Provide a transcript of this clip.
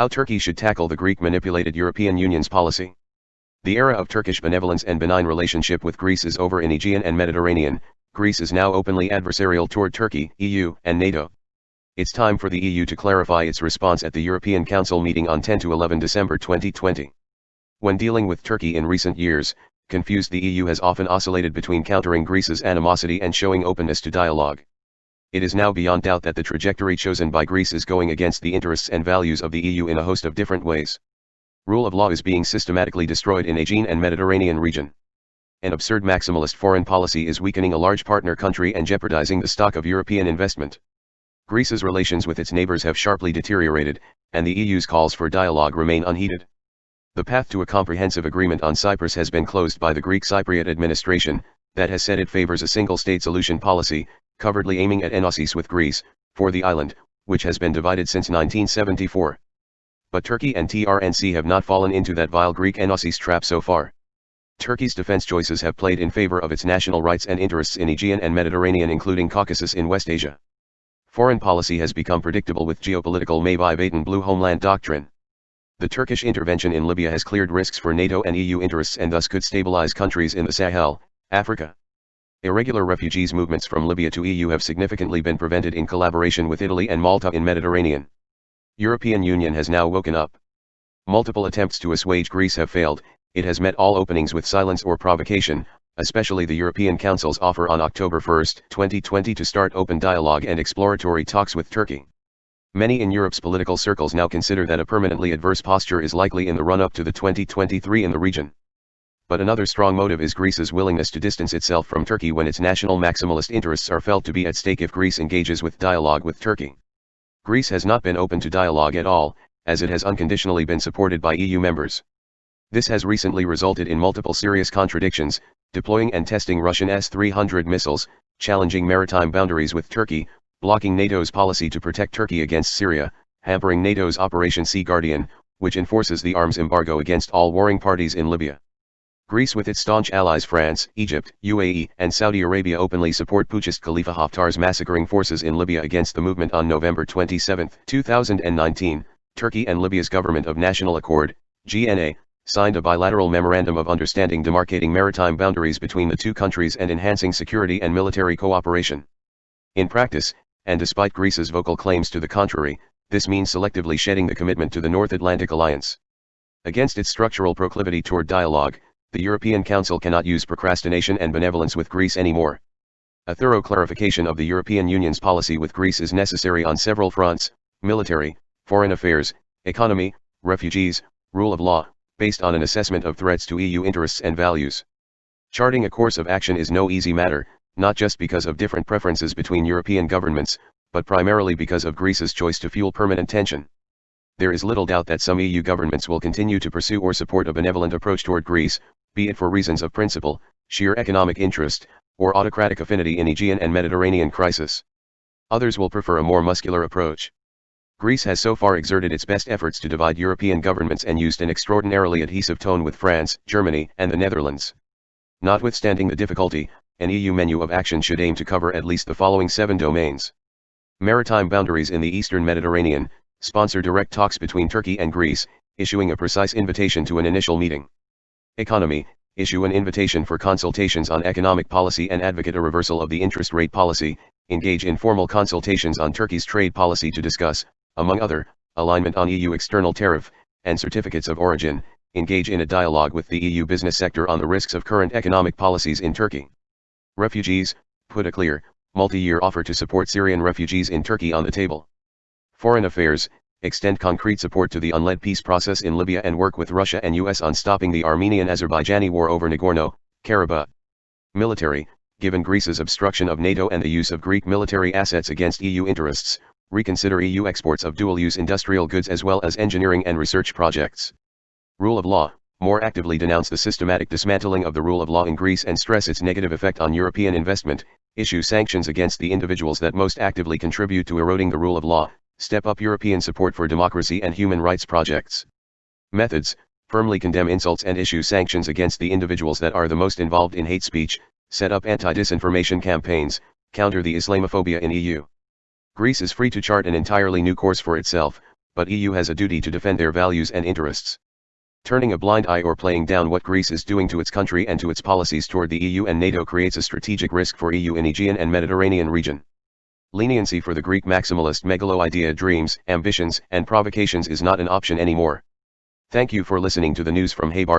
How Turkey should tackle the Greek-manipulated European Union's policy. The era of Turkish benevolence and benign relationship with Greece is over in Aegean and Mediterranean. Greece is now openly adversarial toward Turkey, EU, and NATO. It's time for the EU to clarify its response at the European Council meeting on 10 to 11 December 2020. When dealing with Turkey in recent years, confused the EU has often oscillated between countering Greece's animosity and showing openness to dialogue. It is now beyond doubt that the trajectory chosen by Greece is going against the interests and values of the EU in a host of different ways. Rule of law is being systematically destroyed in Aegean and Mediterranean region. An absurd maximalist foreign policy is weakening a large partner country and jeopardizing the stock of European investment. Greece's relations with its neighbors have sharply deteriorated, and the EU's calls for dialogue remain unheeded. The path to a comprehensive agreement on Cyprus has been closed by the Greek Cypriot administration, that has said it favors a single-state solution policy, covertly aiming at enosis with Greece, for the island, which has been divided since 1974. But Turkey and TRNC have not fallen into that vile Greek enosis trap so far. Turkey's defense choices have played in favor of its national rights and interests in Aegean and Mediterranean, including Caucasus in West Asia. Foreign policy has become predictable with geopolitical Mavi Vatan blue homeland doctrine. The Turkish intervention in Libya has cleared risks for NATO and EU interests and thus could stabilize countries in the Sahel, Africa. Irregular refugees movements from Libya to EU have significantly been prevented in collaboration with Italy and Malta in Mediterranean. European Union has now woken up. Multiple attempts to assuage Greece have failed. It has met all openings with silence or provocation, especially the European Council's offer on October 1, 2020 to start open dialogue and exploratory talks with Turkey. Many in Europe's political circles now consider that a permanently adverse posture is likely in the run-up to the 2023 in the region. But another strong motive is Greece's willingness to distance itself from Turkey when its national maximalist interests are felt to be at stake if Greece engages with dialogue with Turkey. Greece has not been open to dialogue at all, as it has unconditionally been supported by EU members. This has recently resulted in multiple serious contradictions, deploying and testing Russian S-300 missiles, challenging maritime boundaries with Turkey, blocking NATO's policy to protect Turkey against Syria, hampering NATO's Operation Sea Guardian, which enforces the arms embargo against all warring parties in Libya. Greece with its staunch allies France, Egypt, UAE, and Saudi Arabia openly support Puchist Khalifa Haftar's massacring forces in Libya against the movement on November 27, 2019. Turkey and Libya's Government of National Accord, GNA, signed a bilateral memorandum of understanding demarcating maritime boundaries between the two countries and enhancing security and military cooperation. In practice, and despite Greece's vocal claims to the contrary, this means selectively shedding the commitment to the North Atlantic Alliance. Against its structural proclivity toward dialogue, the European Council cannot use procrastination and benevolence with Greece anymore. A thorough clarification of the European Union's policy with Greece is necessary on several fronts: military, foreign affairs, economy, refugees, rule of law, based on an assessment of threats to EU interests and values. Charting a course of action is no easy matter, not just because of different preferences between European governments, but primarily because of Greece's choice to fuel permanent tension. There is little doubt that some EU governments will continue to pursue or support a benevolent approach toward Greece, be it for reasons of principle, sheer economic interest, or autocratic affinity in Aegean and Mediterranean crisis. Others will prefer a more muscular approach. Greece has so far exerted its best efforts to divide European governments and used an extraordinarily adhesive tone with France, Germany, and the Netherlands. Notwithstanding the difficulty, an EU menu of action should aim to cover at least the following 7 domains. Maritime boundaries in the Eastern Mediterranean, sponsor direct talks between Turkey and Greece, issuing a precise invitation to an initial meeting. Economy, issue an invitation for consultations on economic policy and advocate a reversal of the interest rate policy, engage in formal consultations on Turkey's trade policy to discuss, among other, alignment on EU external tariff, and certificates of origin, engage in a dialogue with the EU business sector on the risks of current economic policies in Turkey. Refugees, put a clear, multi-year offer to support Syrian refugees in Turkey on the table. Foreign affairs, extend concrete support to the unled peace process in Libya and work with Russia and US on stopping the Armenian-Azerbaijani war over Nagorno-Karabakh. Military, given Greece's obstruction of NATO and the use of Greek military assets against EU interests, reconsider EU exports of dual-use industrial goods as well as engineering and research projects. Rule of law, more actively denounce the systematic dismantling of the rule of law in Greece and stress its negative effect on European investment, issue sanctions against the individuals that most actively contribute to eroding the rule of law, step up European support for democracy and human rights projects. Methods, firmly condemn insults and issue sanctions against the individuals that are the most involved in hate speech, set up anti-disinformation campaigns, counter the Islamophobia in EU. Greece is free to chart an entirely new course for itself, but EU has a duty to defend their values and interests. Turning a blind eye or playing down what Greece is doing to its country and to its policies toward the EU and NATO creates a strategic risk for EU in Aegean and Mediterranean region. Leniency for the Greek maximalist megalo-idea dreams, ambitions, and provocations is not an option anymore. Thank you for listening to the news from Habar.